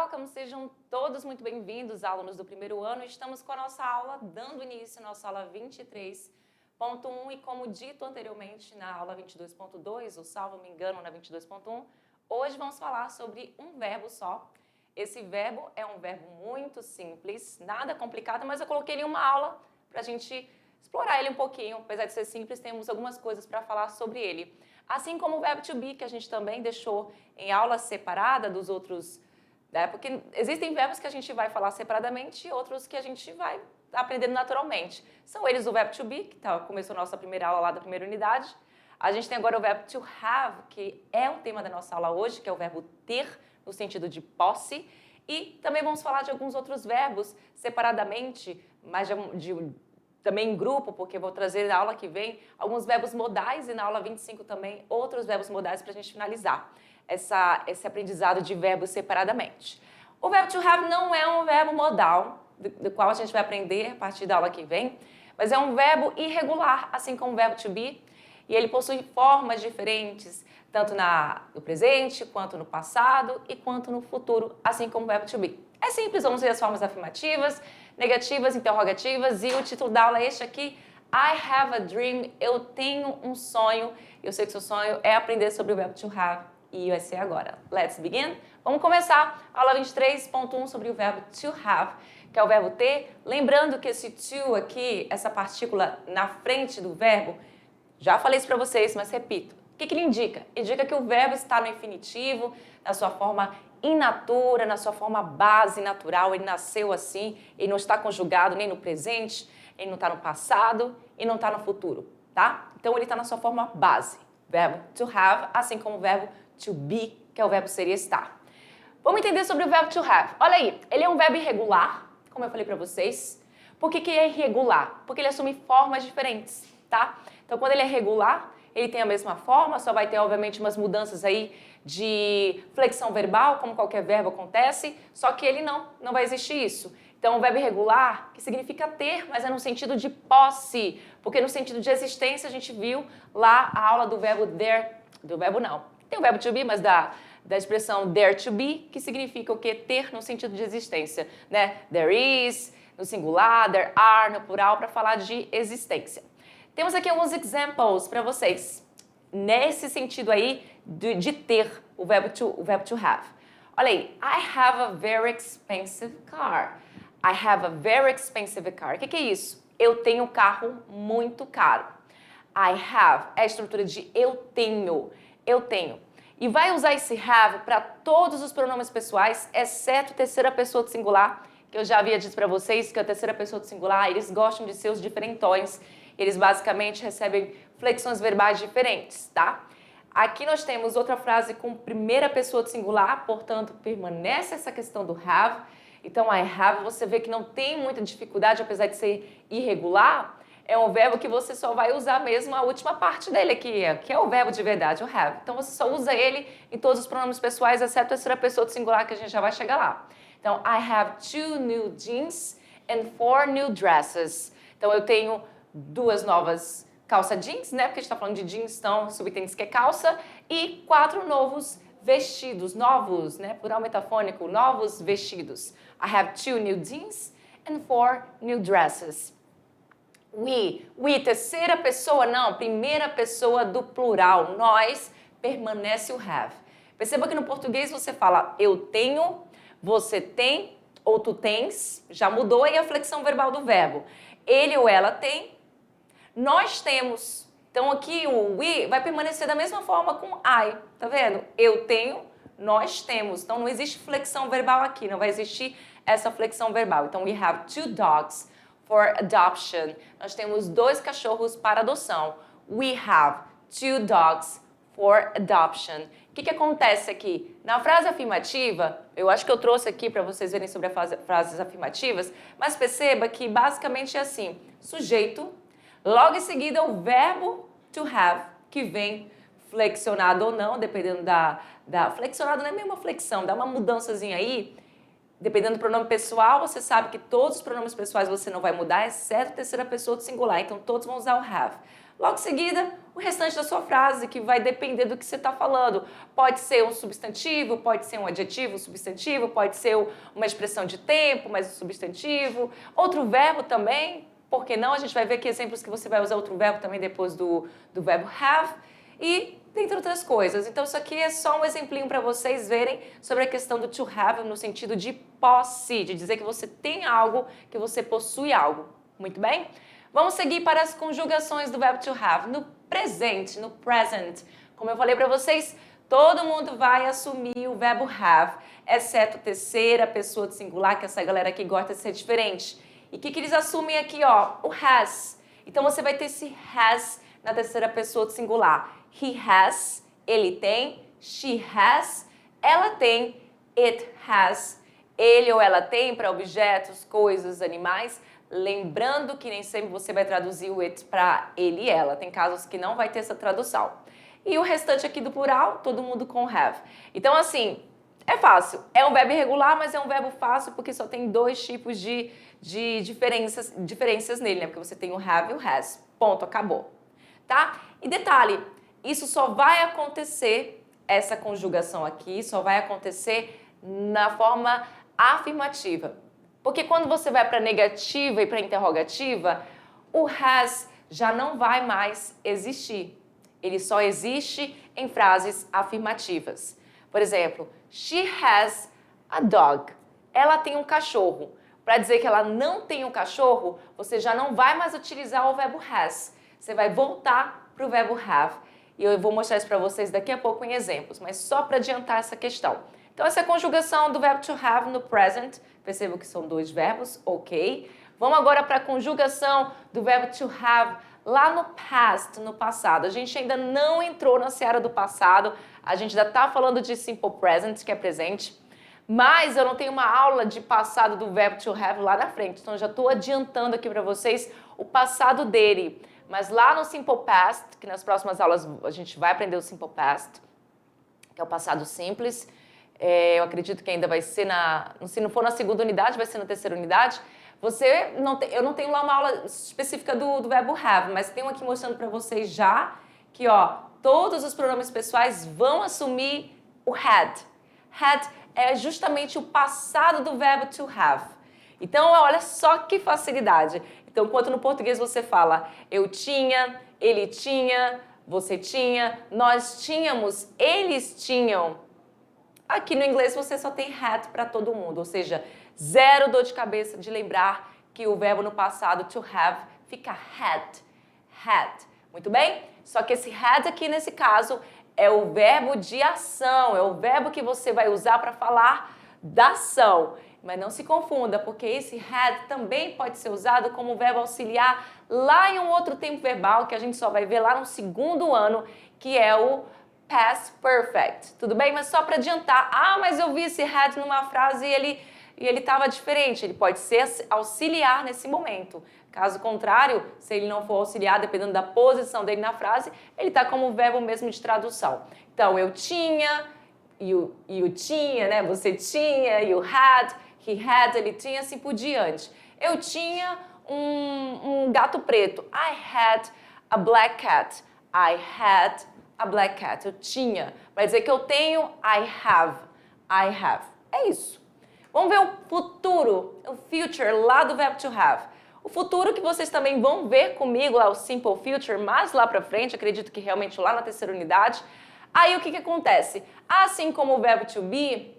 welcome! Sejam todos muito bem-vindos, alunos do primeiro ano. Estamos com a nossa aula, dando início à nossa aula 23.1 e como dito anteriormente na aula 22.2, ou salvo me engano na 22.1, hoje vamos falar sobre um verbo só. Esse verbo é um verbo muito simples, nada complicado, mas eu coloquei ele em uma aula para a gente explorar ele um pouquinho. Apesar de ser simples, temos algumas coisas para falar sobre ele. Assim como o verbo to be, que a gente também deixou em aula separada dos outros, né? Porque existem verbos que a gente vai falar separadamente e outros que a gente vai aprendendo naturalmente. São eles o verbo to be, que começou a nossa primeira aula lá da primeira unidade. A gente tem agora o verbo to have, que é o tema da nossa aula hoje, que é o verbo ter, no sentido de posse. E também vamos falar de alguns outros verbos separadamente, mas também em grupo, porque eu vou trazer na aula que vem alguns verbos modais e na aula 25 também outros verbos modais para a gente finalizar esse aprendizado de verbos separadamente. O verbo to have não é um verbo modal, do qual a gente vai aprender a partir da aula que vem, mas é um verbo irregular, assim como o verbo to be, e ele possui formas diferentes, tanto no presente, quanto no passado e quanto no futuro, assim como o verbo to be. É simples, vamos ver as formas afirmativas, negativas, interrogativas, e o título da aula é este aqui, I have a dream, eu tenho um sonho. Eu sei que seu sonho é aprender sobre o verbo to have, e vai ser agora. Let's begin? Vamos começar a aula 23.1 sobre o verbo to have, que é o verbo ter. Lembrando que esse to aqui, essa partícula na frente do verbo, já falei isso para vocês, mas repito. O que ele indica? Indica que o verbo está no infinitivo, na sua forma in natura, na sua forma base natural, ele nasceu assim, ele não está conjugado nem no presente, ele não está no passado e não está no futuro, tá? Então ele está na sua forma base, verbo to have, assim como o verbo to be, que é o verbo ser e estar. Vamos entender sobre o verbo to have. Olha aí, ele é um verbo irregular, como eu falei para vocês. Por que é irregular? Porque ele assume formas diferentes, tá? Então quando ele é regular, ele tem a mesma forma, só vai ter, obviamente, umas mudanças aí de flexão verbal, como qualquer verbo acontece, só que ele não vai existir isso. Então, o verbo irregular, que significa ter, mas é no sentido de posse, porque no sentido de existência a gente viu lá a aula do verbo there, do verbo não, tem o verbo to be, mas da expressão there to be, que significa o quê? Ter no sentido de existência, né? There is, no singular, there are, no plural, para falar de existência. Temos aqui alguns examples para vocês, nesse sentido aí de ter o verbo to have. Olha aí, I have a very expensive car. I have a very expensive car. O que é isso? Eu tenho um carro muito caro. I have é a estrutura de eu tenho. E vai usar esse have para todos os pronomes pessoais, exceto terceira pessoa do singular, que eu já havia dito para vocês que a terceira pessoa do singular, eles gostam de ser os diferentões. Eles basicamente recebem flexões verbais diferentes, tá? Aqui nós temos outra frase com primeira pessoa do singular, portanto, permanece essa questão do have. Então, I have, você vê que não tem muita dificuldade, apesar de ser irregular, é um verbo que você só vai usar mesmo a última parte dele aqui, que é o verbo de verdade, o have. Então, você só usa ele em todos os pronomes pessoais, exceto a terceira pessoa do singular, que a gente já vai chegar lá. Então, I have 2 new jeans and 4 new dresses. Então, eu tenho 2 novas calça jeans, né? Porque a gente está falando de jeans, então subentende que é calça. E 4 novos vestidos, novos, né? Plural metafônico, novos vestidos. I have 2 new jeans and 4 new dresses. We, terceira pessoa, não, primeira pessoa do plural. Nós, permanece o have. Perceba que no português você fala eu tenho, você tem ou tu tens, já mudou aí a flexão verbal do verbo. Ele ou ela tem, nós temos. Então aqui o we vai permanecer da mesma forma com I, tá vendo? Eu tenho, nós temos. Então não existe flexão verbal aqui, não vai existir essa flexão verbal. Então we have 2 dogs for adoption. Nós temos 2 cachorros para adoção. We have 2 dogs for adoption. O que acontece aqui? Na frase afirmativa, eu acho que eu trouxe aqui para vocês verem sobre as frases afirmativas, mas perceba que basicamente é assim, sujeito, logo em seguida o verbo to have, que vem flexionado ou não, dependendo flexionado não é mesmo uma flexão, dá uma mudançazinha aí, Dependendo do pronome pessoal, você sabe que todos os pronomes pessoais você não vai mudar, exceto a terceira pessoa do singular. Então, todos vão usar o have. Logo em seguida, o restante da sua frase, que vai depender do que você está falando. Pode ser um substantivo, pode ser um adjetivo, substantivo, pode ser uma expressão de tempo, mas um substantivo. Outro verbo também, por que não? A gente vai ver aqui exemplos que você vai usar outro verbo também depois do verbo have. E dentre outras coisas. Então, isso aqui é só um exemplinho para vocês verem sobre a questão do to have no sentido de posse, de dizer que você tem algo, que você possui algo. Muito bem? Vamos seguir para as conjugações do verbo to have. No presente, no present, como eu falei para vocês, todo mundo vai assumir o verbo have, exceto a terceira pessoa do singular, que essa galera aqui gosta de ser diferente. E o que eles assumem aqui, ó? O has. Então, você vai ter esse has na terceira pessoa do singular. He has, ele tem. She has, ela tem. It has, ele ou ela tem para objetos, coisas, animais. Lembrando que nem sempre você vai traduzir o it para ele e ela. Tem casos que não vai ter essa tradução. E o restante aqui do plural, todo mundo com have. Então, assim, é fácil. É um verbo irregular, mas é um verbo fácil porque só tem dois tipos de diferenças nele, né? Porque você tem o have e o has. Ponto, acabou. Tá? E detalhe, isso só vai acontecer, essa conjugação aqui, só vai acontecer na forma afirmativa. Porque quando você vai para negativa e para interrogativa, o has já não vai mais existir. Ele só existe em frases afirmativas. Por exemplo, she has a dog. Ela tem um cachorro. Para dizer que ela não tem um cachorro, você já não vai mais utilizar o verbo has. Você vai voltar para o verbo have. E eu vou mostrar isso para vocês daqui a pouco em exemplos, mas só para adiantar essa questão. Então, essa é a conjugação do verbo to have no present. Percebo que são dois verbos, ok. Vamos agora para a conjugação do verbo to have lá no past, no passado. A gente ainda não entrou na seara do passado, a gente ainda está falando de simple present, que é presente, mas eu não tenho uma aula de passado do verbo to have lá na frente, então já estou adiantando aqui para vocês o passado dele. Mas lá no simple past, que nas próximas aulas a gente vai aprender o simple past, que é o passado simples, eu acredito que ainda vai ser se não for na segunda unidade, vai ser na terceira unidade. Eu não tenho lá uma aula específica do verbo have, mas tenho aqui mostrando para vocês já que, ó, todos os pronomes pessoais vão assumir o had. Had é justamente o passado do verbo to have. Então, olha só que facilidade. Então, enquanto no português você fala eu tinha, ele tinha, você tinha, nós tínhamos, eles tinham. Aqui no inglês você só tem had para todo mundo, ou seja, zero dor de cabeça de lembrar que o verbo no passado, to have, fica had. Had. Muito bem? Só que esse had aqui, nesse caso, é o verbo de ação, é o verbo que você vai usar para falar da ação. Mas não se confunda, porque esse had também pode ser usado como verbo auxiliar lá em um outro tempo verbal que a gente só vai ver lá no segundo ano, que é o past perfect. Tudo bem? Mas só para adiantar, mas eu vi esse had numa frase e ele estava diferente. Ele pode ser auxiliar nesse momento. Caso contrário, se ele não for auxiliar, dependendo da posição dele na frase, ele está como verbo mesmo de tradução. Então, eu tinha, you tinha, né? Você tinha, you had, he had, ele tinha, assim por diante. Eu tinha um gato preto. I had a black cat. I had a black cat. Eu tinha. Vai dizer que eu tenho, I have. I have. É isso. Vamos ver o futuro, o future, lá do verbo to have. O futuro que vocês também vão ver comigo lá, o simple future, mais lá pra frente, acredito que realmente lá na terceira unidade. Aí o que acontece? Assim como o verbo to be,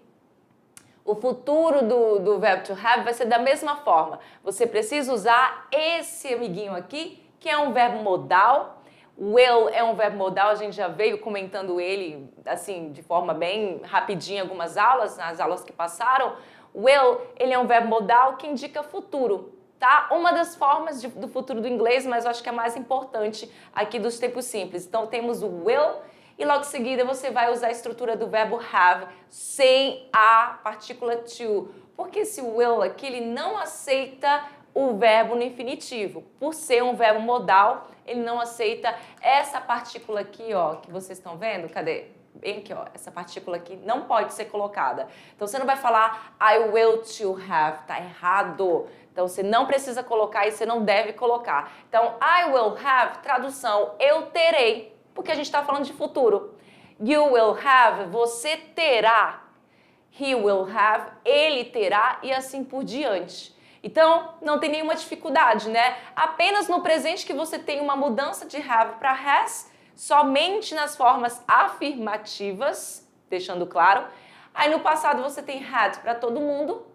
o futuro do verbo to have vai ser da mesma forma. Você precisa usar esse amiguinho aqui, que é um verbo modal. Will é um verbo modal, a gente já veio comentando ele assim de forma bem rapidinha em algumas aulas, nas aulas que passaram. Will, ele é um verbo modal que indica futuro, tá? Uma das formas do futuro do inglês, mas eu acho que é a mais importante aqui dos tempos simples. Então temos o will e logo em seguida você vai usar a estrutura do verbo have sem a partícula to. Porque esse will aqui, ele não aceita o verbo no infinitivo. Por ser um verbo modal, ele não aceita essa partícula aqui, ó, que vocês estão vendo. Cadê? bem aqui, ó, essa partícula aqui não pode ser colocada. Então você não vai falar I will to have, tá errado. Então você não precisa colocar e você não deve colocar. Então I will have, tradução, eu terei, porque a gente está falando de futuro. You will have, você terá. He will have, ele terá e assim por diante. Então, não tem nenhuma dificuldade, né? Apenas no presente que você tem uma mudança de have para has, somente nas formas afirmativas, deixando claro. Aí no passado você tem had para todo mundo,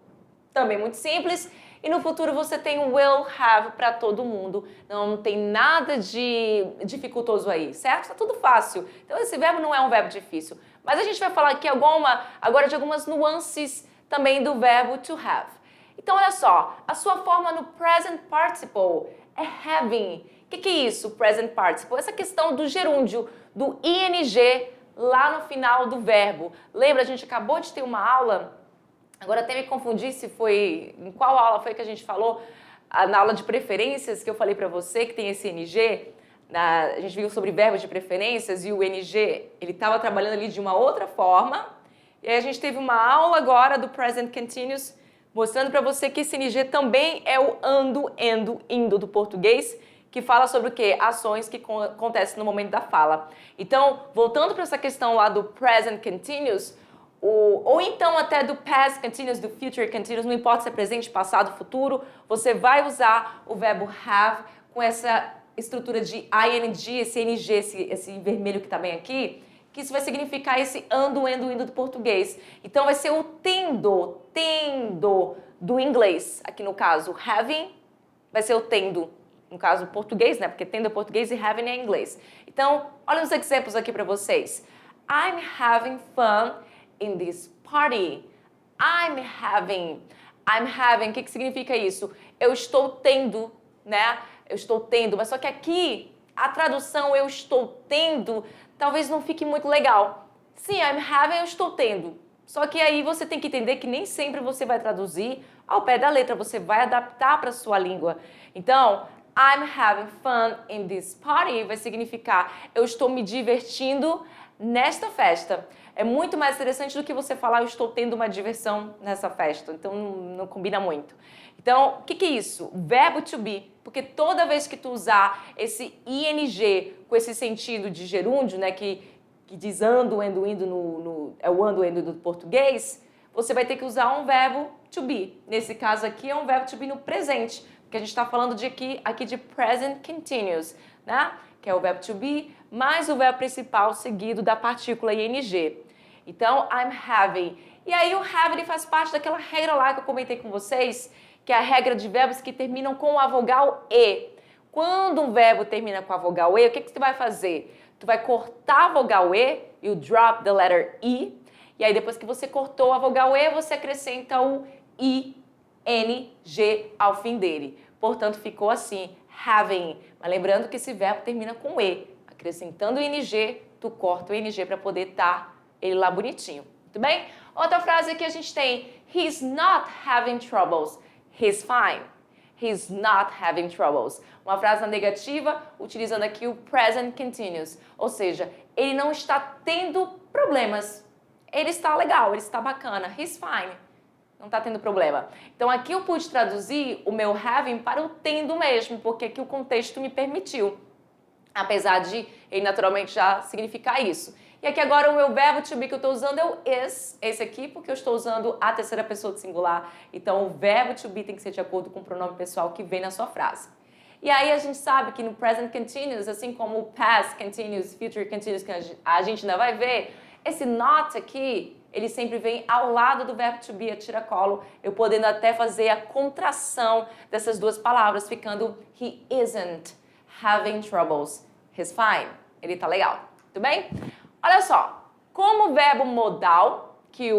também muito simples. E no futuro você tem will have para todo mundo. Não tem nada de dificultoso aí, certo? Tá tudo fácil. Então esse verbo não é um verbo difícil. Mas a gente vai falar aqui agora de algumas nuances também do verbo to have. Então olha só, a sua forma no present participle é having. O que é isso, present participle? Essa questão do gerúndio, do ing lá no final do verbo. Lembra, a gente acabou de ter uma aula. Agora até me confundi se foi... Em qual aula foi que a gente falou? Na aula de preferências que eu falei para você, que tem esse NG. A gente viu sobre verbos de preferências e o NG, ele estava trabalhando ali de uma outra forma. E aí a gente teve uma aula agora do Present Continuous, mostrando para você que esse NG também é o ando, endo, indo do português, que fala sobre o quê? Ações que acontecem no momento da fala. Então, voltando para essa questão lá do Present Continuous, ou então até do past continuous, do future continuous, não importa se é presente, passado, futuro, você vai usar o verbo have com essa estrutura de ing, esse ng, esse vermelho que está bem aqui, que isso vai significar esse ando, endo, indo do português. Então vai ser o tendo do inglês, aqui no caso having, vai ser o tendo, no caso português, né? Porque tendo é português e having é inglês. Então, olha os exemplos aqui para vocês. I'm having fun in this party. I'm having, o que significa isso? Eu estou tendo, né? Eu estou tendo, mas só que aqui a tradução eu estou tendo talvez não fique muito legal. Sim, I'm having, eu estou tendo. Só que aí você tem que entender que nem sempre você vai traduzir ao pé da letra, você vai adaptar para a sua língua. Então, I'm having fun in this party vai significar eu estou me divertindo nesta festa. É muito mais interessante do que você falar eu estou tendo uma diversão nessa festa. Então, não combina muito. Então, o que é isso? Verbo to be. Porque toda vez que tu usar esse ing com esse sentido de gerúndio, né, que diz ando, endo, indo, é o ando, endo do português, você vai ter que usar um verbo to be. Nesse caso aqui é um verbo to be no presente, porque a gente está falando aqui de present continuous, né? Que é o verbo to be mais o verbo principal seguido da partícula ing. Então, I'm having. E aí o have ele faz parte daquela regra lá que eu comentei com vocês, que é a regra de verbos que terminam com a vogal E. Quando um verbo termina com a vogal E, o que você vai fazer? Tu vai cortar a vogal E, you drop the letter E, e aí depois que você cortou a vogal E, você acrescenta o ING ao fim dele. Portanto, ficou assim, having. Mas lembrando que esse verbo termina com E. Acrescentando o ING, tu corta o ING para poder estar ele lá bonitinho. Muito bem? Outra frase aqui a gente tem, he's not having troubles. He's fine. He's not having troubles. Uma frase negativa, utilizando aqui o present continuous. Ou seja, ele não está tendo problemas. Ele está legal, ele está bacana. He's fine. Não está tendo problema. Então aqui eu pude traduzir o meu having para o tendo mesmo, porque aqui o contexto me permitiu. Apesar de ele naturalmente já significar isso. E aqui agora o meu verbo to be que eu estou usando é o is, esse aqui, porque eu estou usando a terceira pessoa do singular. Então o verbo to be tem que ser de acordo com o pronome pessoal que vem na sua frase. E aí a gente sabe que no present continuous, assim como o past continuous, future continuous, que a gente ainda vai ver, esse not aqui, ele sempre vem ao lado do verbo to be, a tiracolo, eu podendo até fazer a contração dessas duas palavras, ficando he isn't having troubles, he's fine, ele tá legal, tudo bem? Olha só, como verbo modal, que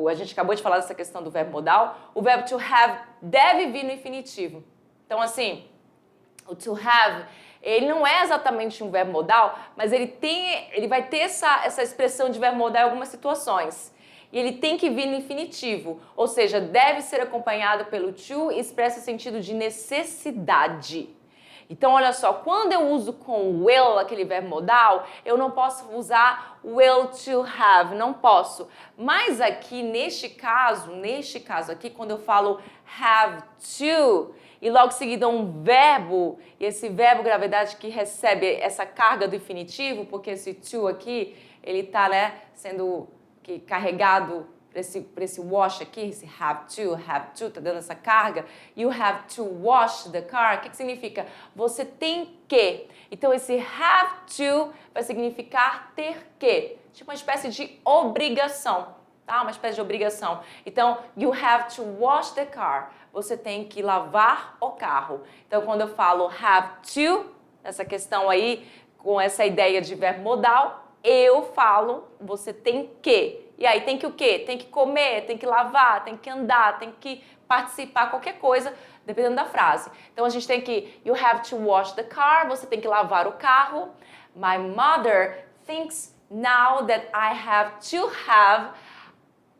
a gente acabou de falar dessa questão do verbo modal, o verbo to have deve vir no infinitivo. Então, assim, o to have, ele não é exatamente um verbo modal, mas ele vai ter essa expressão de verbo modal em algumas situações. E ele tem que vir no infinitivo, ou seja, deve ser acompanhado pelo to e expressa o sentido de necessidade. Então, olha só, quando eu uso com will, aquele verbo modal, eu não posso usar will to have, não posso. Mas aqui, neste caso aqui, quando eu falo have to, e logo seguida um verbo, e esse verbo gravidade que recebe essa carga do infinitivo, porque esse to aqui, ele está, né, sendo carregado para esse wash aqui, esse have to, tá dando essa carga. You have to wash the car. O que significa? Você tem que. Então, esse have to vai significar ter que. Tipo uma espécie de obrigação, tá? Uma espécie de obrigação. Então, you have to wash the car. Você tem que lavar o carro. Então, quando eu falo have to, essa questão aí, com essa ideia de verbo modal, eu falo, você tem que. E aí tem que o quê? Tem que comer, tem que lavar, tem que andar, tem que participar, qualquer coisa, dependendo da frase. Então a gente tem que, you have to wash the car, você tem que lavar o carro. My mother thinks now that I have to have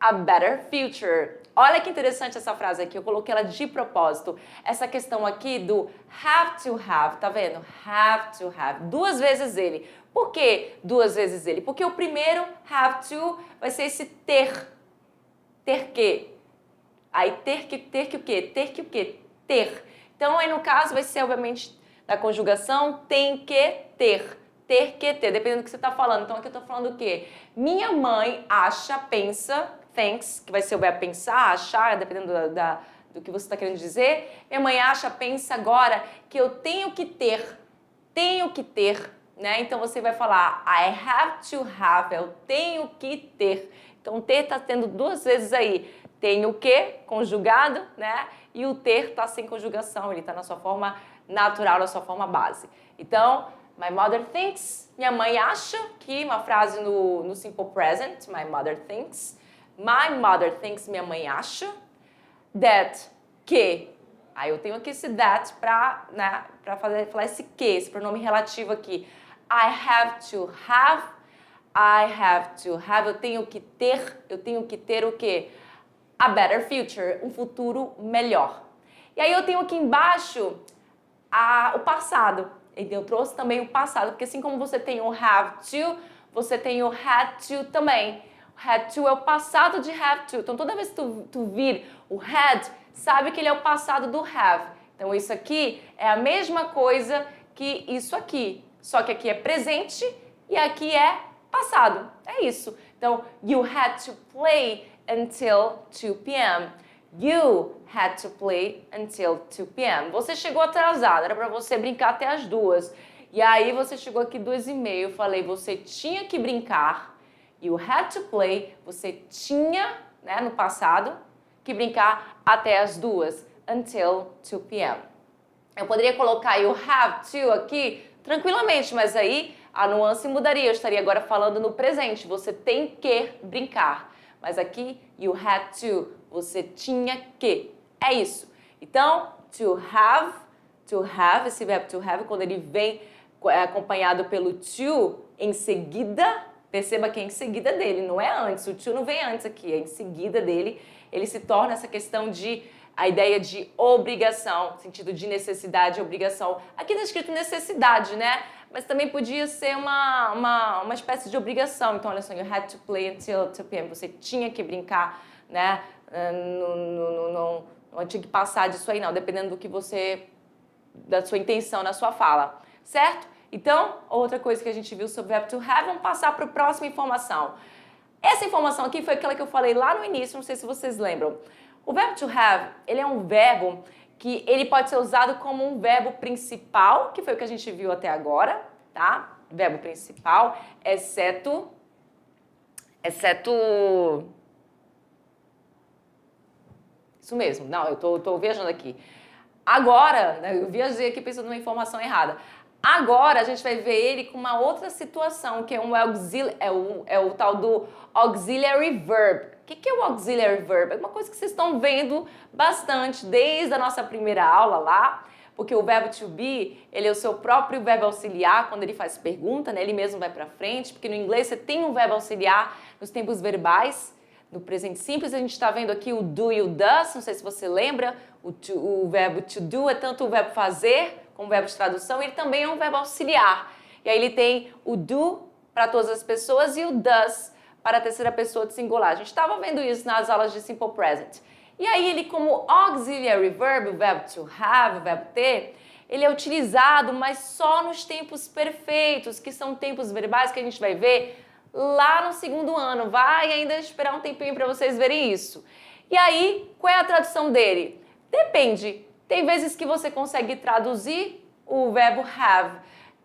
a better future. Olha que interessante essa frase aqui, eu coloquei ela de propósito. Essa questão aqui do have to have, tá vendo? Have to have, duas vezes ele. Por que duas vezes ele? Porque o primeiro, have to, vai ser esse ter. Ter que. Aí ter que o quê? Ter que o quê? Ter. Então aí no caso vai ser obviamente da conjugação tem que ter. Ter que ter, dependendo do que você está falando. Então aqui eu estou falando o quê? Minha mãe acha, pensa, thinks, que vai ser o verbo pensar, achar, dependendo do que você está querendo dizer. Minha mãe acha, pensa agora que eu tenho que ter, né? Então você vai falar I have to have, eu tenho que ter. Então ter está tendo duas vezes aí. Tem o que, conjugado, né? E o ter está sem conjugação, ele está na sua forma natural, na sua forma base. Então, my mother thinks, minha mãe acha que, uma frase no simple present, my mother thinks, minha mãe acha, that, que. Aí eu tenho aqui esse that para, né, falar esse que, esse pronome relativo aqui. I have to have, eu tenho que ter o quê? A better future, um futuro melhor. E aí eu tenho aqui embaixo o passado. Eu trouxe também o passado, porque assim como você tem o have to, você tem o had to também. O had to é o passado de have to. Então toda vez que tu vir o had, sabe que ele é o passado do have. Então isso aqui é a mesma coisa que isso aqui. Só que aqui é presente e aqui é passado. É isso. Então, you had to play until 2 p.m. You had to play until 2 p.m. Você chegou atrasado, era para você brincar até as 2. E aí você chegou aqui 2h30. Eu falei, você tinha que brincar. You had to play. Você tinha, né, no passado, que brincar até as 2. Until 2 p.m. Eu poderia colocar you have to aqui tranquilamente, mas aí a nuance mudaria. Eu estaria agora falando no presente. Você tem que brincar. Mas aqui, you had to, você tinha que. É isso. Então, to have, esse verbo to have, quando ele vem acompanhado pelo to em seguida, perceba que é em seguida dele, não é antes. O to não vem antes aqui, é em seguida dele. Ele se torna essa questão de, a ideia de obrigação, sentido de necessidade e obrigação. Aqui está escrito necessidade, né? Mas também podia ser uma espécie de obrigação. Então, olha só, you had to play until 2 p.m. Você tinha que brincar, né? Não tinha que passar disso aí, não. Dependendo do que você, da sua intenção na sua fala, certo? Então, outra coisa que a gente viu sobre o verbo to have, vamos passar para a próxima informação. Essa informação aqui foi aquela que eu falei lá no início, não sei se vocês lembram. O verbo to have, ele é um verbo que ele pode ser usado como um verbo principal, que foi o que a gente viu até agora, tá? Verbo principal, exceto isso mesmo, não, eu tô viajando aqui. Agora, né, eu viajei aqui pensando numa informação errada. Agora a gente vai ver ele com uma outra situação, que é o tal do auxiliary verb. O que é o auxiliary verb? É uma coisa que vocês estão vendo bastante desde a nossa primeira aula lá, porque o verbo to be, ele é o seu próprio verbo auxiliar quando ele faz pergunta, né? Ele mesmo vai para frente, porque no inglês você tem um verbo auxiliar nos tempos verbais. No presente simples a gente está vendo aqui o do e o does, não sei se você lembra, o verbo to do é tanto o verbo fazer como verbo de tradução, ele também é um verbo auxiliar. E aí ele tem o do para todas as pessoas e o does para a terceira pessoa de singular. A gente estava vendo isso nas aulas de Simple Present. E aí ele, como auxiliary verb, o verbo to have, o verbo ter, ele é utilizado, mas só nos tempos perfeitos, que são tempos verbais que a gente vai ver lá no segundo ano. Vai ainda esperar um tempinho para vocês verem isso. E aí, qual é a tradução dele? Depende. Tem vezes que você consegue traduzir o verbo have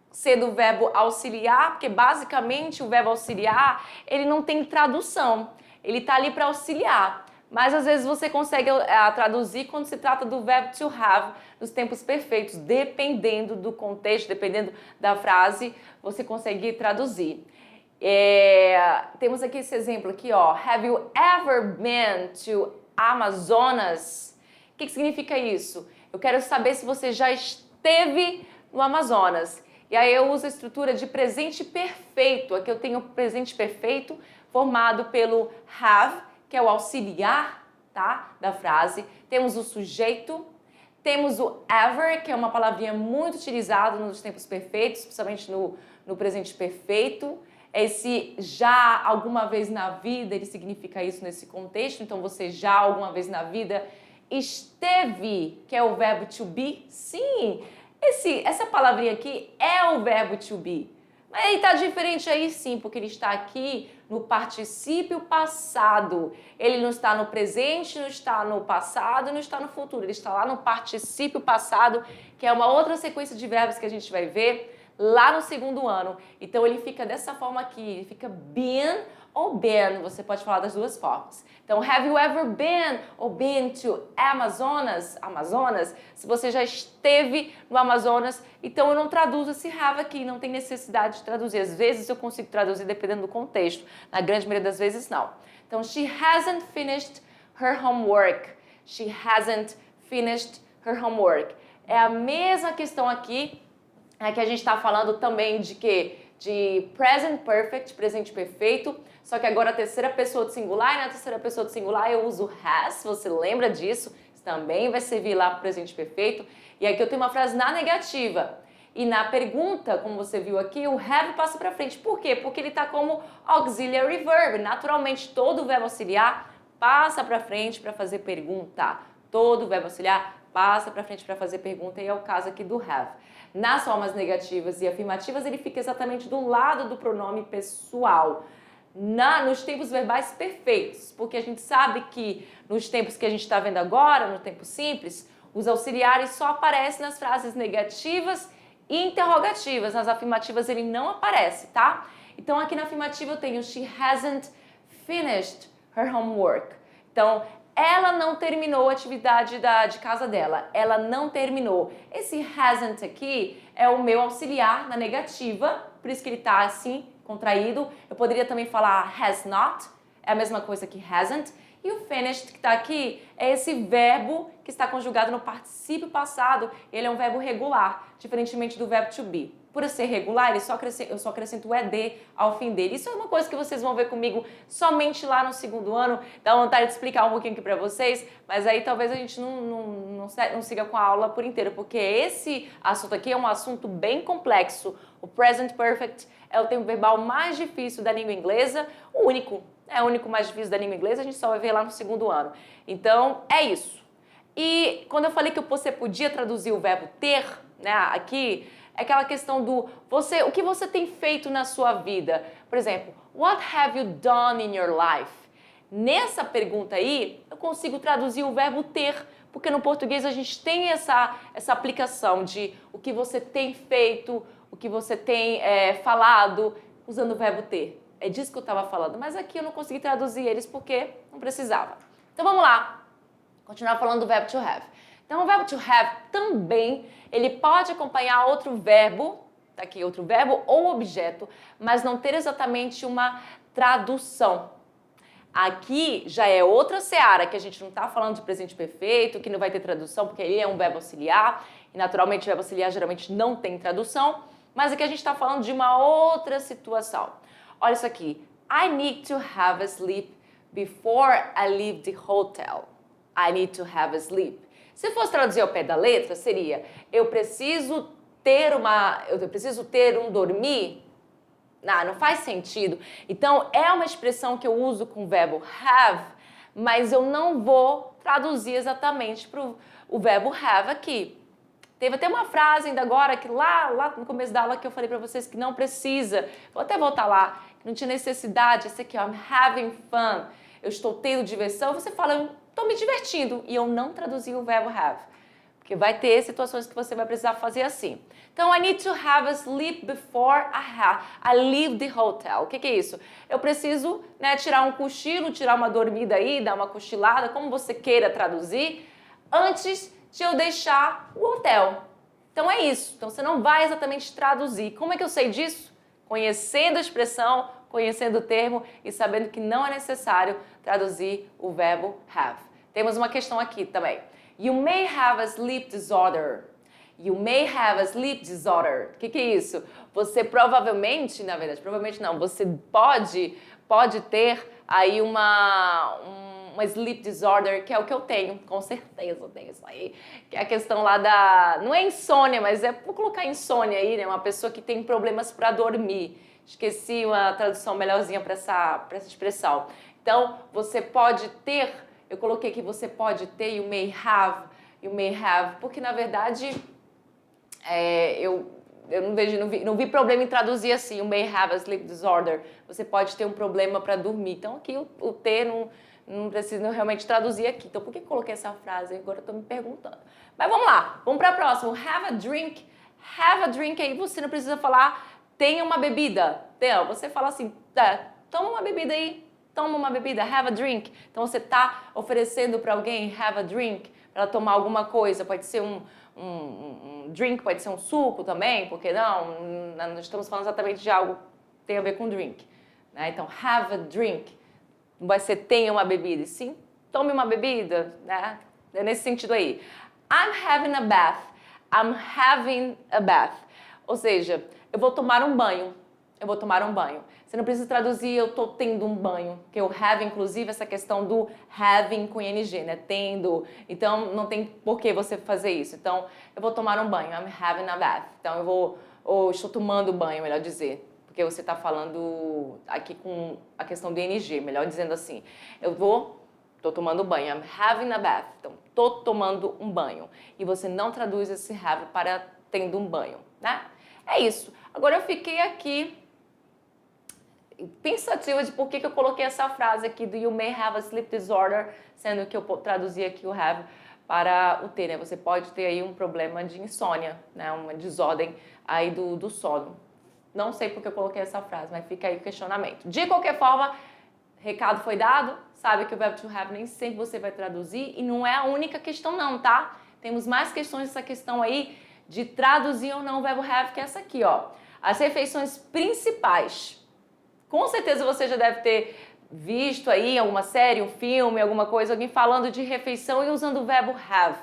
sendo o verbo auxiliar, porque basicamente o verbo auxiliar, ele não tem tradução. Ele está ali para auxiliar. Mas às vezes você consegue traduzir quando se trata do verbo to have nos tempos perfeitos, dependendo do contexto, dependendo da frase, você consegue traduzir. Temos aqui esse exemplo aqui, ó. Have you ever been to Amazonas? O que significa isso? Eu quero saber se você já esteve no Amazonas. E aí eu uso a estrutura de presente perfeito. Aqui eu tenho o presente perfeito formado pelo have, que é o auxiliar, tá, da frase. Temos o sujeito, temos o ever, que é uma palavrinha muito utilizada nos tempos perfeitos, principalmente no presente perfeito. Esse já alguma vez na vida, ele significa isso nesse contexto. Então, você já alguma vez na vida esteve, que é o verbo to be. Sim, essa palavrinha aqui é o verbo to be. Mas ele está diferente aí sim, porque ele está aqui no particípio passado. Ele não está no presente, não está no passado, não está no futuro. Ele está lá no particípio passado, que é uma outra sequência de verbos que a gente vai ver lá no segundo ano. Então ele fica dessa forma aqui, ele fica been ou been, você pode falar das duas formas. Então, have you ever been ou been to Amazonas? Se você já esteve no Amazonas, então eu não traduzo esse have aqui, não tem necessidade de traduzir. Às vezes eu consigo traduzir dependendo do contexto, na grande maioria das vezes não. Então, she hasn't finished her homework. She hasn't finished her homework. É a mesma questão aqui, que a gente está falando também de quê? De present perfect, presente perfeito, só que agora a terceira pessoa do singular, e na terceira pessoa do singular eu uso has, você lembra disso? Isso também vai servir lá para o presente perfeito. E aqui eu tenho uma frase na negativa. E na pergunta, como você viu aqui, o have passa para frente. Por quê? Porque ele está como auxiliary verb. Naturalmente, todo verbo auxiliar passa para frente para fazer pergunta. Todo verbo auxiliar passa para frente para fazer pergunta, e é o caso aqui do have. Nas formas negativas e afirmativas, ele fica exatamente do lado do pronome pessoal. Nos tempos verbais perfeitos, porque a gente sabe que nos tempos que a gente está vendo agora, no tempo simples, os auxiliares só aparecem nas frases negativas e interrogativas. Nas afirmativas ele não aparece, tá? Então aqui na afirmativa eu tenho she hasn't finished her homework. Então, ela não terminou a atividade de casa dela. Ela não terminou. Esse hasn't aqui é o meu auxiliar na negativa, por isso que ele está assim, contraído. Eu poderia também falar has not, é a mesma coisa que hasn't. E o finished, que está aqui, é esse verbo que está conjugado no particípio passado. Ele é um verbo regular, diferentemente do verbo to be. Por ser regular, eu só acrescento o ed ao fim dele. Isso é uma coisa que vocês vão ver comigo somente lá no segundo ano. Dá vontade de explicar um pouquinho aqui para vocês, mas aí talvez a gente não siga com a aula por inteiro, porque esse assunto aqui é um assunto bem complexo. O present perfect é o tempo verbal mais difícil da língua inglesa, o único mais difícil da língua inglesa, a gente só vai ver lá no segundo ano. Então, é isso. E quando eu falei que você podia traduzir o verbo ter, né, aqui, é aquela questão do o que você tem feito na sua vida. Por exemplo, what have you done in your life? Nessa pergunta aí, eu consigo traduzir o verbo ter, porque no português a gente tem essa aplicação de o que você tem feito, o que você tem falado, usando o verbo ter. É disso que eu estava falando, mas aqui eu não consegui traduzir eles porque não precisava. Então vamos lá, continuar falando do verbo to have. Então o verbo to have também, ele pode acompanhar outro verbo, tá aqui outro verbo ou objeto, mas não ter exatamente uma tradução. Aqui já é outra seara, que a gente não está falando de presente perfeito, que não vai ter tradução, porque ele é um verbo auxiliar, e naturalmente o verbo auxiliar geralmente não tem tradução, mas aqui a gente está falando de uma outra situação. Olha isso aqui. I need to have a sleep before I leave the hotel. I need to have a sleep. Se fosse traduzir ao pé da letra, seria eu preciso ter um dormir. Não faz sentido. Então, é uma expressão que eu uso com o verbo have, mas eu não vou traduzir exatamente para o verbo have aqui. Teve até uma frase ainda agora, que lá no começo da aula que eu falei para vocês que não precisa. Vou até voltar lá, que não tinha necessidade. Esse aqui, ó, I'm having fun. Eu estou tendo diversão. Você fala, eu estou me divertindo. E eu não traduzi o verbo have. Porque vai ter situações que você vai precisar fazer assim. Então, I need to have a sleep before I leave the hotel. O que é isso? Eu preciso, né, tirar um cochilo, tirar uma dormida aí, dar uma cochilada, como você queira traduzir, antes de eu deixar o hotel. Então, é isso. Então, você não vai exatamente traduzir. Como é que eu sei disso? Conhecendo a expressão, conhecendo o termo e sabendo que não é necessário traduzir o verbo have. Temos uma questão aqui também. You may have a sleep disorder. You may have a sleep disorder. O que é isso? Você provavelmente, na verdade, provavelmente não, você pode ter aí uma sleep disorder, que é o que eu tenho, com certeza eu tenho isso aí, que é a questão lá da, não é insônia, mas vou colocar insônia aí, né, uma pessoa que tem problemas para dormir. Esqueci uma tradução melhorzinha para essa expressão. Então, você pode ter, eu coloquei que você pode ter, you may have, porque na verdade eu não vi problema em traduzir assim, you may have a sleep disorder, você pode ter um problema para dormir. Então aqui o ter não preciso realmente traduzir aqui. Então por que eu coloquei essa frase? Agora eu estou me perguntando. Mas vamos lá, vamos para a próxima. Have a drink aí, você não precisa falar tenha uma bebida. Então, você fala assim, toma uma bebida aí. Toma uma bebida, have a drink. Então, você está oferecendo para alguém have a drink, para ela tomar alguma coisa. Pode ser um drink, pode ser um suco também, porque não? Nós estamos falando exatamente de algo que tem a ver com drink. Né? Então, have a drink. Não vai ser tenha uma bebida, e sim, tome uma bebida. Né? É nesse sentido aí. I'm having a bath. I'm having a bath. Ou seja, eu vou tomar um banho. Eu vou tomar um banho. Você não precisa traduzir eu tô tendo um banho, porque o have, inclusive, essa questão do having com ing, né? Tendo. Então, não tem por que você fazer isso. Então, eu vou tomar um banho. I'm having a bath. Então, ou estou tomando banho, melhor dizer. Porque você está falando aqui com a questão do ing, melhor dizendo assim. Tô tomando banho. I'm having a bath. Então, tô tomando um banho. E você não traduz esse have para tendo um banho, né? É isso. Agora, eu fiquei aqui pensativa de por que eu coloquei essa frase aqui do you may have a sleep disorder, sendo que eu traduzi aqui o have para o ter, né? Você pode ter aí um problema de insônia, né? Uma desordem aí do sono. Não sei por que eu coloquei essa frase, mas fica aí o questionamento. De qualquer forma, recado foi dado, sabe que o verbo to have nem sempre você vai traduzir e não é a única questão não, tá? Temos mais questões dessa questão aí de traduzir ou não o verbo have, que é essa aqui, ó. As refeições principais. Com certeza você já deve ter visto aí alguma série, um filme, alguma coisa, alguém falando de refeição e usando o verbo have.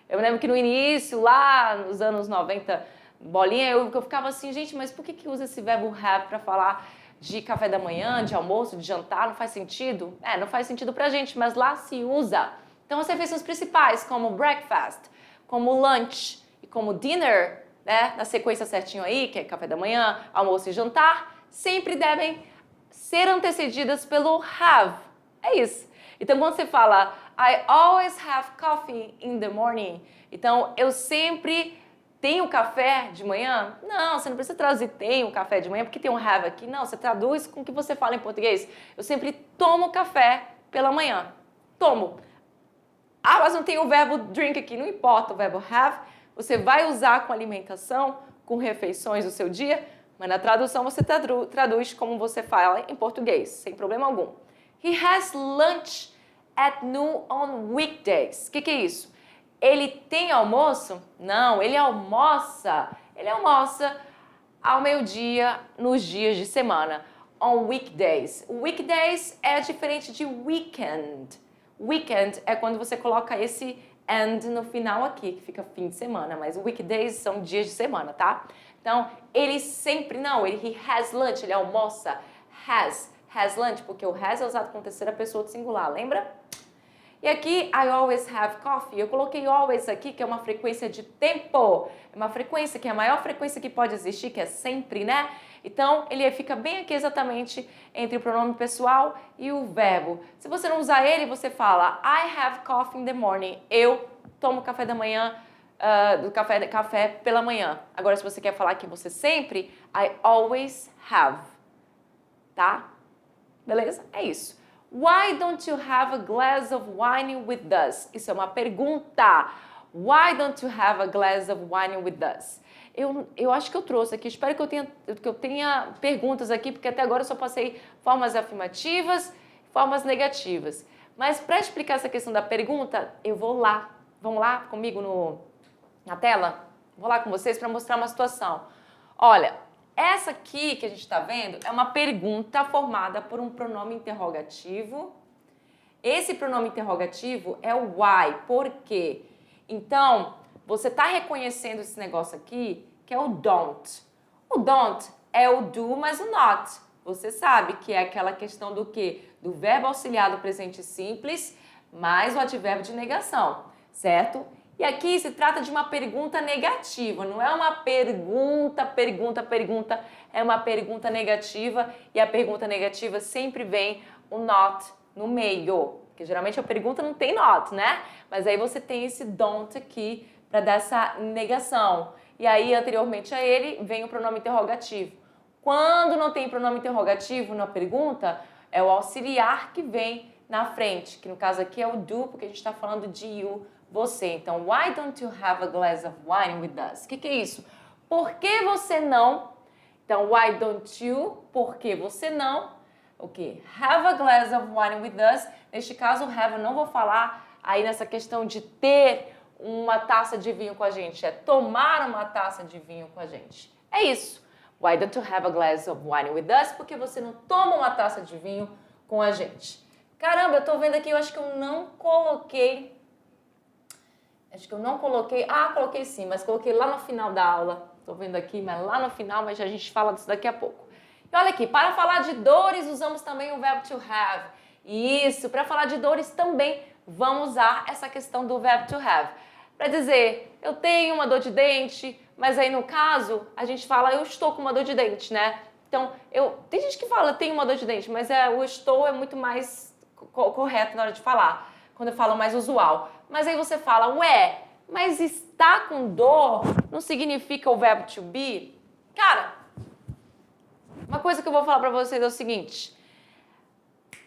Eu me lembro que no início, lá nos anos 90, bolinha, eu ficava assim, gente, mas por que usa esse verbo have para falar de café da manhã, de almoço, de jantar? Não faz sentido? Não faz sentido pra gente, mas lá se usa. Então as refeições principais, como breakfast, como lunch e como dinner, né, na sequência certinho aí, que é café da manhã, almoço e jantar, sempre devem ser antecedidas pelo have. É isso. Então, quando você fala I always have coffee in the morning, então eu sempre tenho café de manhã? Não, você não precisa traduzir tenho café de manhã porque tem um have aqui. Não, você traduz com o que você fala em português. Eu sempre tomo café pela manhã. Tomo. Ah, mas não tem o verbo drink aqui. Não importa o verbo have. Você vai usar com alimentação, com refeições do seu dia, mas na tradução você traduz como você fala em português, sem problema algum. He has lunch at noon on weekdays. O que é isso? Ele tem almoço? Não, ele almoça. Ele almoça ao meio-dia nos dias de semana. On weekdays. Weekdays é diferente de weekend. Weekend é quando você coloca esse and no final aqui, que fica fim de semana, mas weekdays são dias de semana, tá? Então, ele sempre, he has lunch, ele almoça, has lunch, porque o has é usado com terceira pessoa do singular, lembra? E aqui, I always have coffee. Eu coloquei always aqui, que é uma frequência de tempo. É uma frequência que é a maior frequência que pode existir, que é sempre, né? Então, ele fica bem aqui exatamente entre o pronome pessoal e o verbo. Se você não usar ele, você fala I have coffee in the morning. Eu tomo café da manhã, café pela manhã. Agora, se você quer falar que você sempre, I always have. Tá? Beleza? É isso. Why don't you have a glass of wine with us? Isso é uma pergunta. Why don't you have a glass of wine with us? Eu acho que eu trouxe aqui, espero que eu tenha perguntas aqui, porque até agora eu só passei formas afirmativas e formas negativas. Mas para explicar essa questão da pergunta, eu vou lá. Vamos lá comigo na tela? Vou lá com vocês para mostrar uma situação. Olha, essa aqui que a gente está vendo é uma pergunta formada por um pronome interrogativo. Esse pronome interrogativo é o why, por quê? Então, você está reconhecendo esse negócio aqui, que é o don't. O don't é o do, mas o not. Você sabe que é aquela questão do quê? Do verbo auxiliar do presente simples, mais o advérbio de negação, certo? E aqui se trata de uma pergunta negativa, não é uma pergunta, é uma pergunta negativa, e a pergunta negativa sempre vem o not no meio, porque geralmente a pergunta não tem not, né? Mas aí você tem esse don't aqui para dar essa negação. E aí, anteriormente a ele, vem o pronome interrogativo. Quando não tem pronome interrogativo na pergunta, é o auxiliar que vem na frente, que no caso aqui é o do, porque a gente está falando de you, você. Então, why don't you have a glass of wine with us? O que é isso? Por que você não? Então, why don't you? Por que você não? O quê? Have a glass of wine with us. Neste caso, have eu não vou falar aí nessa questão de ter uma taça de vinho com a gente. É tomar uma taça de vinho com a gente. É isso. Why don't you have a glass of wine with us? Porque você não toma uma taça de vinho com a gente. Caramba, eu tô vendo aqui, eu acho que eu não coloquei... coloquei sim, mas coloquei lá no final da aula. Tô vendo aqui, mas lá no final, mas a gente fala disso daqui a pouco. E olha aqui, para falar de dores, usamos também o verbo to have. Isso, para falar de dores também vamos usar essa questão do verbo to have. Para dizer, eu tenho uma dor de dente, mas aí no caso, a gente fala, eu estou com uma dor de dente, né? Então, tem gente que fala, tenho uma dor de dente, mas o estou é muito mais correto na hora de falar, quando eu falo mais usual. Mas aí você fala, ué, mas está com dor não significa o verbo to be? Cara, uma coisa que eu vou falar pra vocês é o seguinte.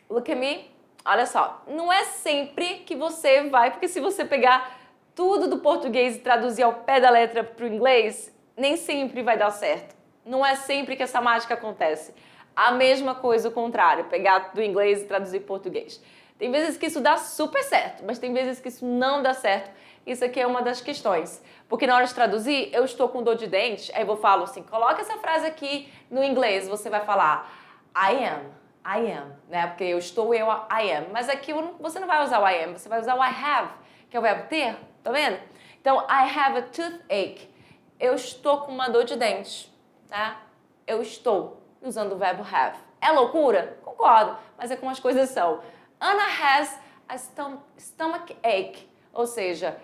Look at me. Olha só, não é sempre que você vai, porque se você pegar tudo do português e traduzir ao pé da letra pro inglês, nem sempre vai dar certo. Não é sempre que essa mágica acontece. A mesma coisa o contrário, pegar do inglês e traduzir pro português. Tem vezes que isso dá super certo, mas tem vezes que isso não dá certo. Isso aqui é uma das questões. Porque na hora de traduzir, eu estou com dor de dente, aí eu falo assim, coloca essa frase aqui no inglês, você vai falar I am, né? Porque eu estou, I am. Mas aqui você não vai usar o I am, você vai usar o I have, que é o verbo ter, tá vendo? Então, I have a toothache. Eu estou com uma dor de dente, tá? Eu estou usando o verbo have. É loucura? Concordo, mas é como as coisas são. Anna has a stomach ache, ou seja,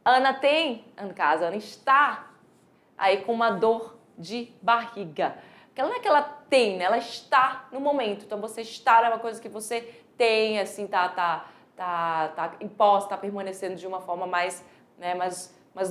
Ana está aí com uma dor de barriga. Porque não é que ela tem, né? Ela está no momento. Então, você estar é uma coisa que você tem, assim, tá imposta, tá permanecendo de uma forma mais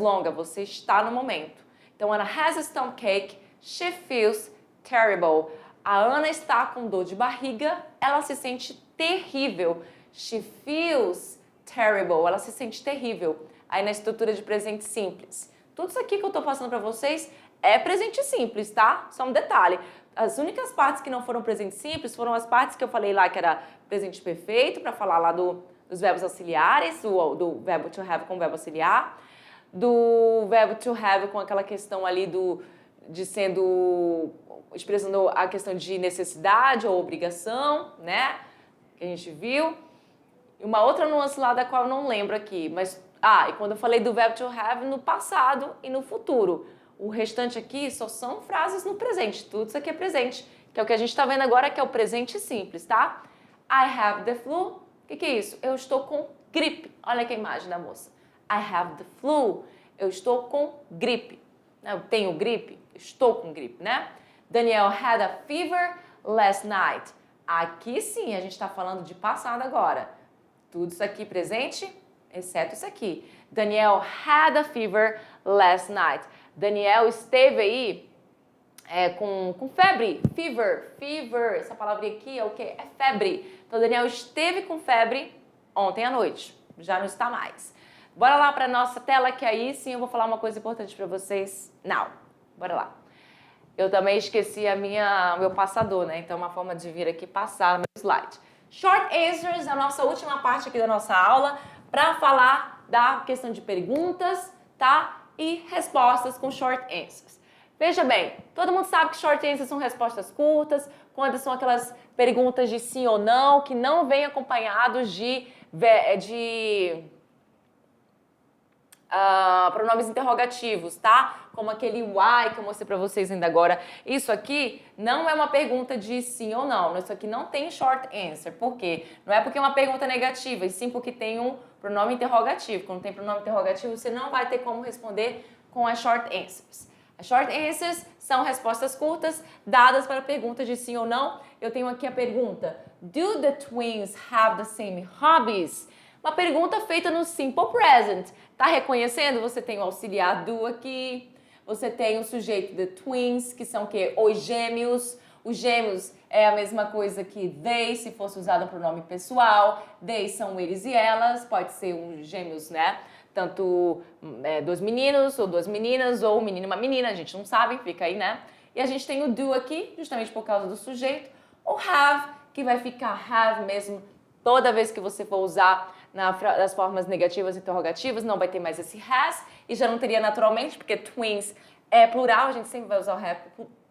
longa. Você está no momento. Então, Anna has a stomachache, she feels terrible. A Ana está com dor de barriga, ela se sente terrível. She feels terrible, ela se sente terrível. Aí na estrutura de presente simples. Tudo isso aqui que eu tô passando pra vocês é presente simples, tá? Só um detalhe. As únicas partes que não foram presente simples foram as partes que eu falei lá que era presente perfeito, pra falar lá dos verbos auxiliares, do verbo to have com o verbo auxiliar, do verbo to have com aquela questão ali expressando a questão de necessidade ou obrigação, né? Que a gente viu. E uma outra nuance lá da qual eu não lembro aqui, mas... e quando eu falei do verbo to have no passado e no futuro. O restante aqui só são frases no presente. Tudo isso aqui é presente, que é o que a gente está vendo agora, que é o presente simples, tá? I have the flu. O que é isso? Eu estou com gripe. Olha aqui a imagem da moça. I have the flu. Eu estou com gripe. Eu tenho gripe? Estou com gripe, né? Daniel had a fever last night. Aqui sim, a gente está falando de passado agora. Tudo isso aqui presente, exceto isso aqui. Daniel had a fever last night. Daniel esteve aí com febre. Fever. Essa palavrinha aqui é o quê? É febre. Então, Daniel esteve com febre ontem à noite. Já não está mais. Bora lá para nossa tela, que aí sim eu vou falar uma coisa importante para vocês. Não. Bora lá. Eu também esqueci meu passador, né? Então, uma forma de vir aqui passar no meu slide. Short answers, a nossa última parte aqui da nossa aula, para falar da questão de perguntas, tá? E respostas com short answers. Veja bem, todo mundo sabe que short answers são respostas curtas, quando são aquelas perguntas de sim ou não, que não vêm acompanhados de pronomes interrogativos, tá? Como aquele why que eu mostrei pra vocês ainda agora. Isso aqui não é uma pergunta de sim ou não. Isso aqui não tem short answer. Por quê? Não é porque é uma pergunta negativa, e sim porque tem um pronome interrogativo. Quando tem pronome interrogativo, você não vai ter como responder com as short answers. As short answers são respostas curtas dadas para perguntas de sim ou não. Eu tenho aqui a pergunta: Do the twins have the same hobbies? Uma pergunta feita no simple present. Tá reconhecendo? Você tem o auxiliar do aqui, você tem o sujeito the twins, que são o quê? Os gêmeos. Os gêmeos é a mesma coisa que they, se fosse usado para o pronome pessoal. They são eles e elas, pode ser um gêmeos, né? Tanto dois meninos ou duas meninas, ou um menino e uma menina, a gente não sabe, fica aí, né? E a gente tem o do aqui, justamente por causa do sujeito. O have, que vai ficar have mesmo toda vez que você for usar nas formas negativas e interrogativas, não vai ter mais esse has, e já não teria naturalmente, porque twins é plural, a gente sempre vai usar o have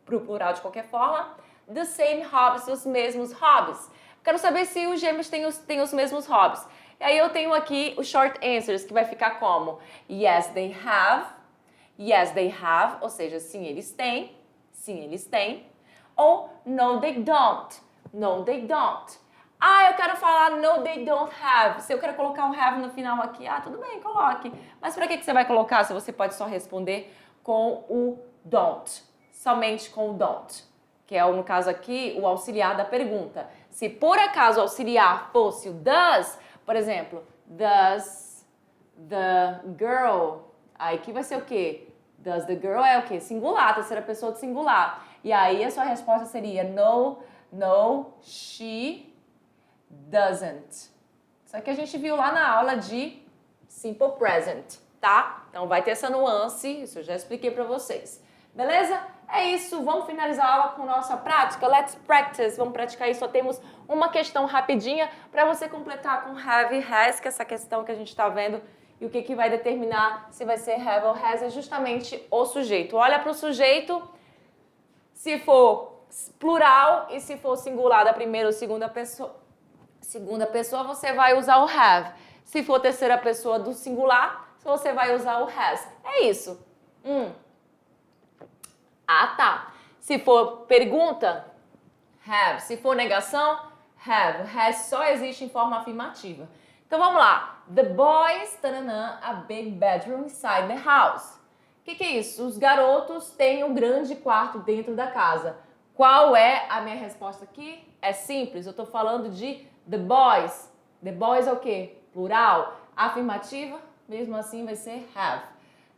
pro plural de qualquer forma. The same hobbies, os mesmos hobbies. Quero saber se os gêmeos têm os mesmos hobbies. E aí eu tenho aqui os short answers, que vai ficar como yes, they have, ou seja, sim, eles têm, ou no, they don't, eu quero falar no, they don't have. Se eu quero colocar um have no final aqui, tudo bem, coloque. Mas para que você vai colocar se você pode só responder com o don't? Somente com o don't, que é, no caso aqui, o auxiliar da pergunta. Se por acaso o auxiliar fosse o does, por exemplo, does the girl, aí aqui vai ser o quê? Does the girl é o quê? Singular, terceira pessoa de singular. E aí a sua resposta seria no, she doesn't. Isso que a gente viu lá na aula de simple present, tá? Então vai ter essa nuance, isso eu já expliquei pra vocês. Beleza? É isso, vamos finalizar a aula com nossa prática. Let's practice, vamos praticar isso. Só temos uma questão rapidinha para você completar com have e has, que é essa questão que a gente está vendo. E o que vai determinar se vai ser have ou has é justamente o sujeito. Olha para o sujeito, se for plural e se for singular da primeira ou segunda pessoa, você vai usar o have. Se for terceira pessoa do singular, você vai usar o has. É isso. Tá. Se for pergunta, have. Se for negação, have. Has só existe em forma afirmativa. Então vamos lá. The boys, a big bedroom inside the house. O que é isso? Os garotos têm um grande quarto dentro da casa. Qual é a minha resposta aqui? É simples, eu estou falando de the boys. The boys é o quê? Plural. Afirmativa, mesmo assim vai ser have.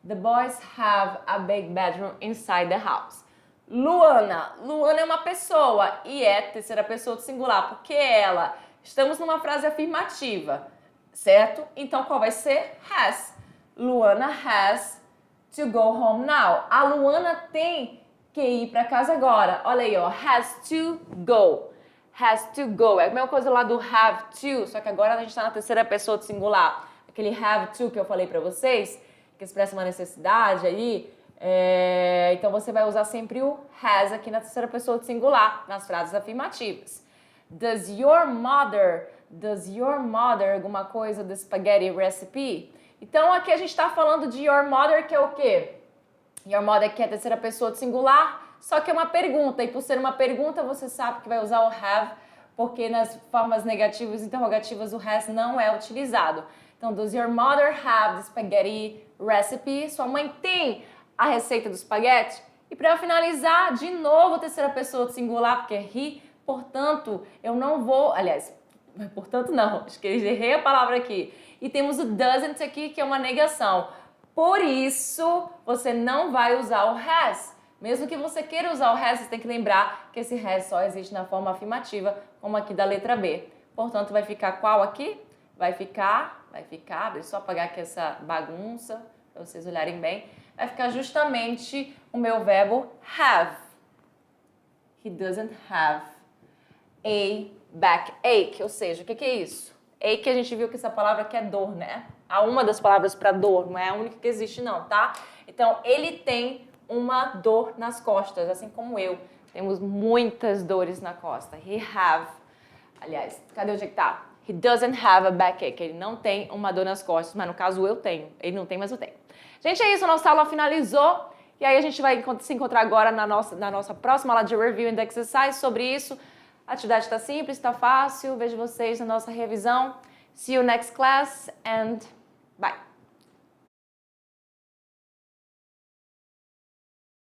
The boys have a big bedroom inside the house. Luana. Luana é uma pessoa e é terceira pessoa do singular, porque ela. Estamos numa frase afirmativa, certo? Então qual vai ser? Has. Luana has to go home now. A Luana tem que ir para casa agora. Olha aí, ó. Has to go. Has to go. É a mesma coisa lá do have to, só que agora a gente está na terceira pessoa do singular. Aquele have to que eu falei para vocês, que expressa uma necessidade aí, então você vai usar sempre o has aqui na terceira pessoa do singular, nas frases afirmativas. Does your mother alguma coisa do spaghetti recipe? Então aqui a gente está falando de your mother, que é o quê? Your mother que é a terceira pessoa do singular, só que é uma pergunta, e por ser uma pergunta você sabe que vai usar o have porque nas formas negativas e interrogativas o has não é utilizado. Então, does your mother have the spaghetti recipe? Sua mãe tem a receita do espaguete? E para finalizar, de novo, terceira pessoa do singular, porque é he, portanto, eu não vou... Aliás, portanto não, acho que eu errei a palavra aqui. E temos o doesn't aqui, que é uma negação. Por isso, você não vai usar o has. Mesmo que você queira usar o has, você tem que lembrar que esse has só existe na forma afirmativa, como aqui da letra B. Portanto, vai ficar qual aqui? Vai ficar, deixa eu só apagar aqui essa bagunça, para vocês olharem bem. Vai ficar justamente o meu verbo have. He doesn't have a backache. Ou seja, o que é isso? Ache, a gente viu que essa palavra aqui é dor, né? Há uma das palavras para dor, não é a única que existe não, tá? Então, ele tem uma dor nas costas, assim como eu. Temos muitas dores na costa. He have. Aliás, cadê onde é que tá? He doesn't have a backache. Ele não tem uma dor nas costas, mas no caso eu tenho. Ele não tem, mas eu tenho. Gente, é isso. A nossa aula finalizou. E aí a gente vai se encontrar agora na nossa próxima aula de Review and Exercise sobre isso. A atividade está simples, está fácil. Vejo vocês na nossa revisão. See you next class and bye.